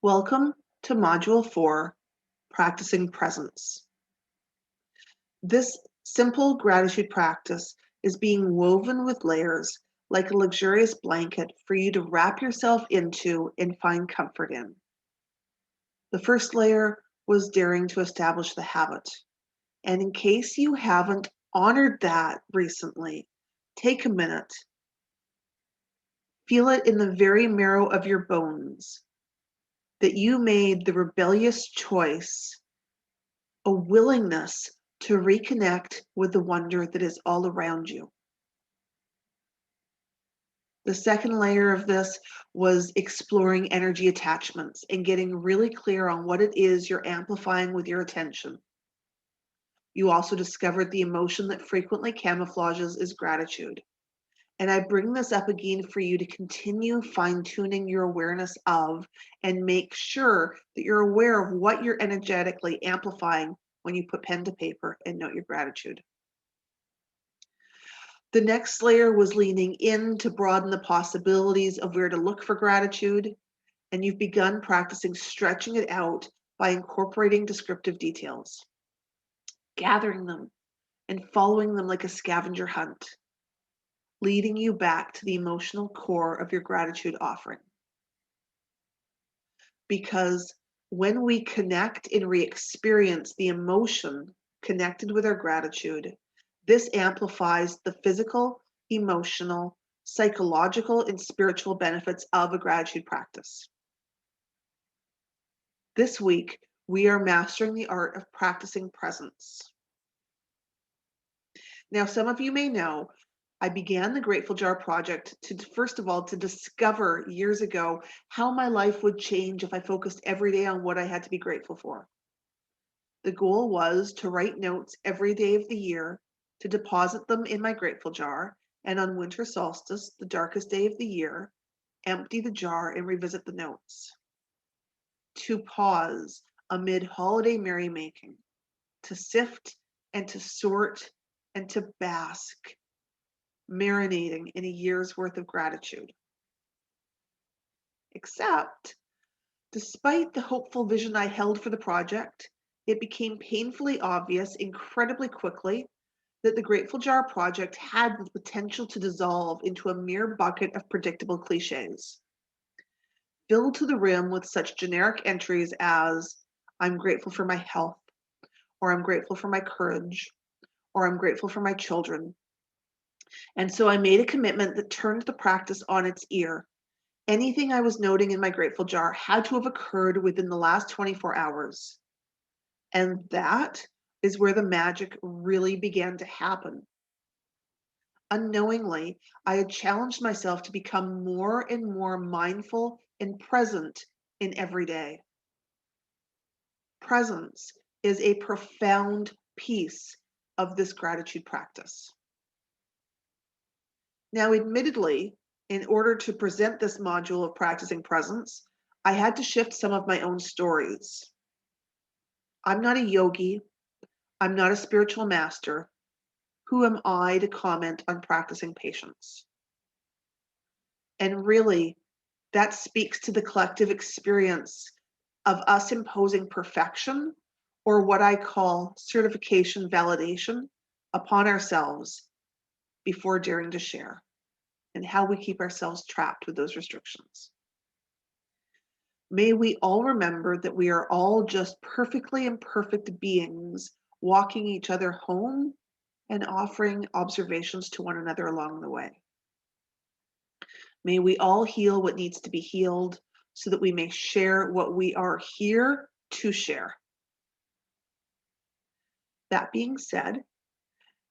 Welcome to Module 4, Practicing Presence. This simple gratitude practice is being woven with layers like a luxurious blanket for you to wrap yourself into and find comfort in. The first layer was daring to establish the habit. And in case you haven't honored that recently, take a minute. Feel it in the very marrow of your bones that you made the rebellious choice, a willingness to reconnect with the wonder that is all around you. The second layer of this was exploring energy attachments and getting really clear on what it is you're amplifying with your attention. You also discovered the emotion that frequently camouflages is gratitude. And I bring this up again for you to continue fine-tuning your awareness of and make sure that you're aware of what you're energetically amplifying when you put pen to paper and note your gratitude. The next layer was leaning in to broaden the possibilities of where to look for gratitude, and you've begun practicing stretching it out by incorporating descriptive details, gathering them, and following them like a scavenger hunt, leading you back to the emotional core of your gratitude offering. Because when we connect and re-experience the emotion connected with our gratitude, this amplifies the physical, emotional, psychological, and spiritual benefits of a gratitude practice. This week, we are mastering the art of practicing presence. Now, some of you may know I began the Grateful Jar project to, first of all, to discover years ago how my life would change if I focused every day on what I had to be grateful for. The goal was to write notes every day of the year, to deposit them in my Grateful Jar, and on winter solstice, the darkest day of the year, empty the jar and revisit the notes. To pause amid holiday merrymaking, to sift and to sort and to bask, marinating in a year's worth of gratitude. Except, despite the hopeful vision I held for the project, it became painfully obvious incredibly quickly that the Grateful Jar project had the potential to dissolve into a mere bucket of predictable cliches, filled to the rim with such generic entries as, I'm grateful for my health, or I'm grateful for my courage, or I'm grateful for my children. And so I made a commitment that turned the practice on its ear. Anything I was noting in my Grateful Jar had to have occurred within the last 24 hours. And that is where the magic really began to happen. Unknowingly, I had challenged myself to become more and more mindful and present in every day. Presence is a profound piece of this gratitude practice. Now, admittedly, in order to present this module of practicing presence, I had to shift some of my own stories. I'm not a yogi. I'm not a spiritual master. Who am I to comment on practicing patience? And really, that speaks to the collective experience of us imposing perfection, or what I call certification validation, upon ourselves before daring to share, and how we keep ourselves trapped with those restrictions. May we all remember that we are all just perfectly imperfect beings walking each other home and offering observations to one another along the way. May we all heal what needs to be healed so that we may share what we are here to share. That being said,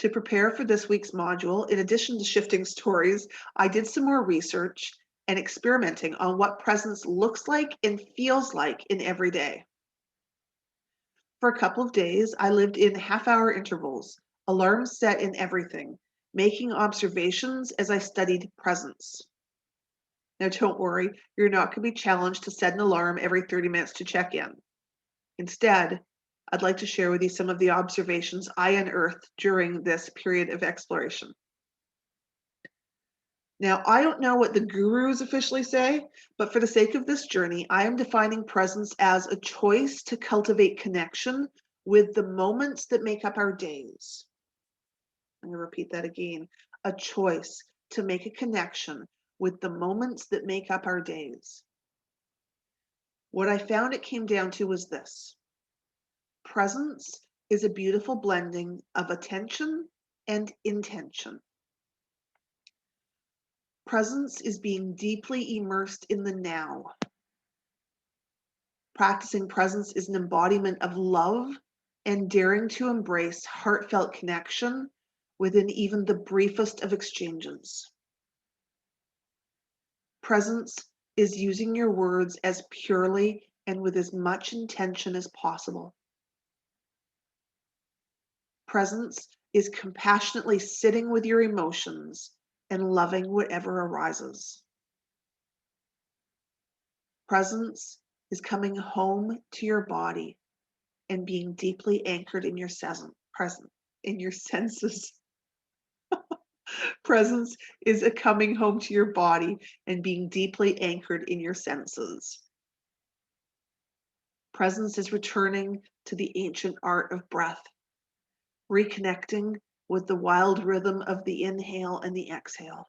to prepare for this week's module, in addition to shifting stories, I did some more research and experimenting on what presence looks like and feels like in every day. For a couple of days, I lived in half-hour intervals, alarms set in everything, making observations as I studied presence. Now, don't worry, you're not going to be challenged to set an alarm every 30 minutes to check in. Instead, I'd like to share with you some of the observations I unearthed during this period of exploration. Now, I don't know what the gurus officially say, but for the sake of this journey, I am defining presence as a choice to cultivate connection with the moments that make up our days. I'm going to repeat that again. A choice to make a connection with the moments that make up our days. What I found it came down to was this: presence is a beautiful blending of attention and intention. Presence is being deeply immersed in the now. Practicing presence is an embodiment of love and daring to embrace heartfelt connection within even the briefest of exchanges. Presence is using your words as purely and with as much intention as possible. Presence is compassionately sitting with your emotions and loving whatever arises. Presence is coming home to your body and being deeply anchored in your in your senses. Presence is a coming home to your body and being deeply anchored in your senses. Presence is returning to the ancient art of breath, reconnecting with the wild rhythm of the inhale and the exhale.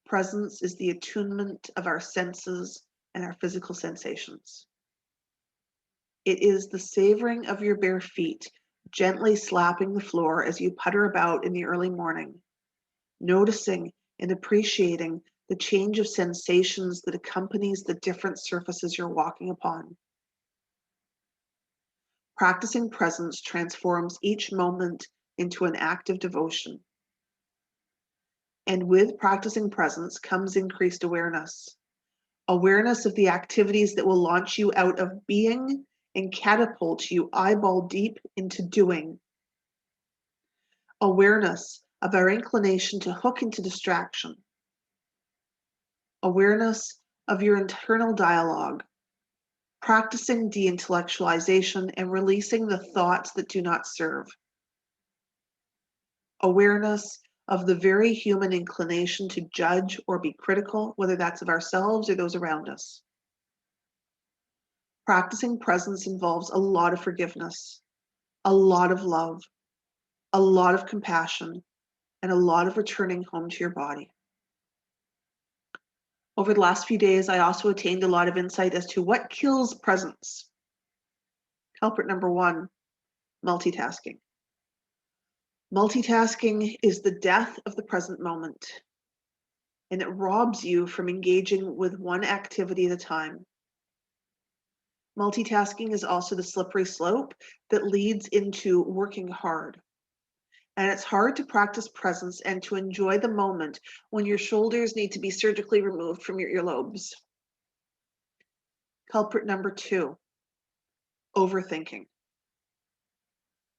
Presence is the attunement of our senses and our physical sensations. It is the savoring of your bare feet, gently slapping the floor as you putter about in the early morning, noticing and appreciating the change of sensations that accompanies the different surfaces you're walking upon. Practicing presence transforms each moment into an act of devotion. And with practicing presence comes increased awareness. Awareness of the activities that will launch you out of being and catapult you eyeball deep into doing. Awareness of our inclination to hook into distraction. Awareness of your internal dialogue. Practicing de-intellectualization and releasing the thoughts that do not serve. Awareness of the very human inclination to judge or be critical, whether that's of ourselves or those around us. Practicing presence involves a lot of forgiveness, a lot of love, a lot of compassion, and a lot of returning home to your body. Over the last few days, I also attained a lot of insight as to what kills presence. Culprit number one, multitasking. Multitasking is the death of the present moment, and it robs you from engaging with one activity at a time. Multitasking is also the slippery slope that leads into working hard. And it's hard to practice presence and to enjoy the moment when your shoulders need to be surgically removed from your earlobes. Culprit number two, overthinking.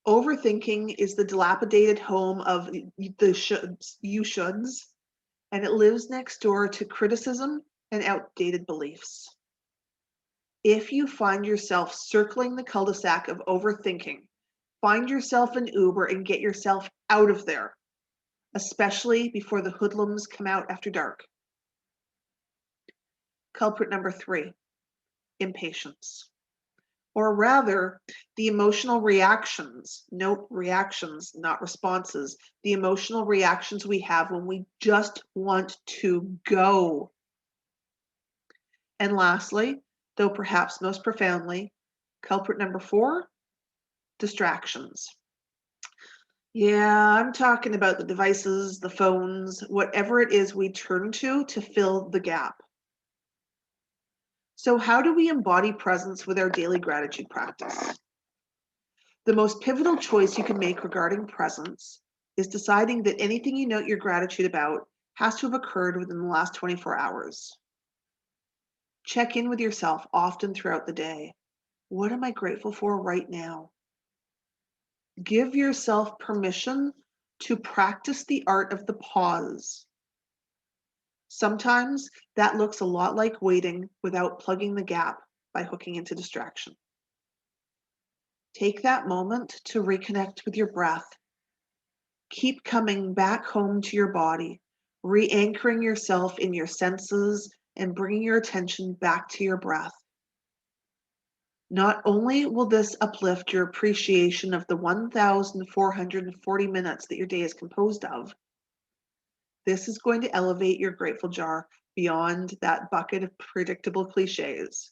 Overthinking is the dilapidated home of the shoulds, you shoulds, and it lives next door to criticism and outdated beliefs. If you find yourself circling the cul-de-sac of overthinking, find yourself an Uber and get yourself out of there, especially before the hoodlums come out after dark. Culprit number three, impatience. Or rather, the emotional reactions, note reactions, not responses, the emotional reactions we have when we just want to go. And lastly, though perhaps most profoundly, culprit number four, distractions. Yeah, I'm talking about the devices, the phones, whatever it is we turn to fill the gap. So how do we embody presence with our daily gratitude practice? The most pivotal choice you can make regarding presence is deciding that anything you note your gratitude about has to have occurred within the last 24 hours. Check in with yourself often throughout the day. What am I grateful for right now? Give yourself permission to practice the art of the pause. Sometimes that looks a lot like waiting without plugging the gap by hooking into distraction. Take that moment to reconnect with your breath. Keep coming back home to your body, re-anchoring yourself in your senses and bringing your attention back to your breath. Not only will this uplift your appreciation of the 1,440 minutes that your day is composed of, this is going to elevate your grateful jar beyond that bucket of predictable cliches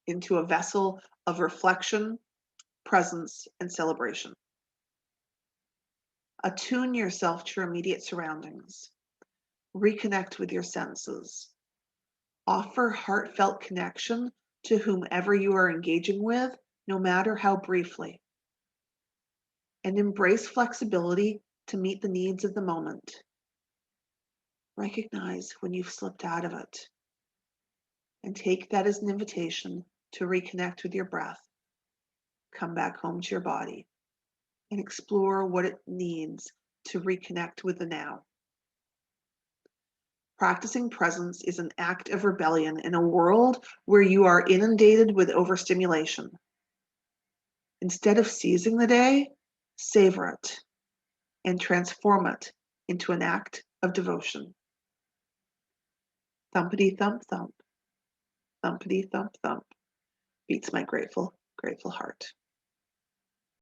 into a vessel of reflection, presence, and celebration. Attune yourself to your immediate surroundings. Reconnect with your senses. Offer heartfelt connection to whomever you are engaging with, no matter how briefly. And embrace flexibility to meet the needs of the moment. Recognize when you've slipped out of it. And take that as an invitation to reconnect with your breath. Come back home to your body and explore what it needs to reconnect with the now. Practicing presence is an act of rebellion in a world where you are inundated with overstimulation. Instead of seizing the day, savor it and transform it into an act of devotion. Thumpity thump thump, thumpity thump thump, beats my grateful, grateful heart.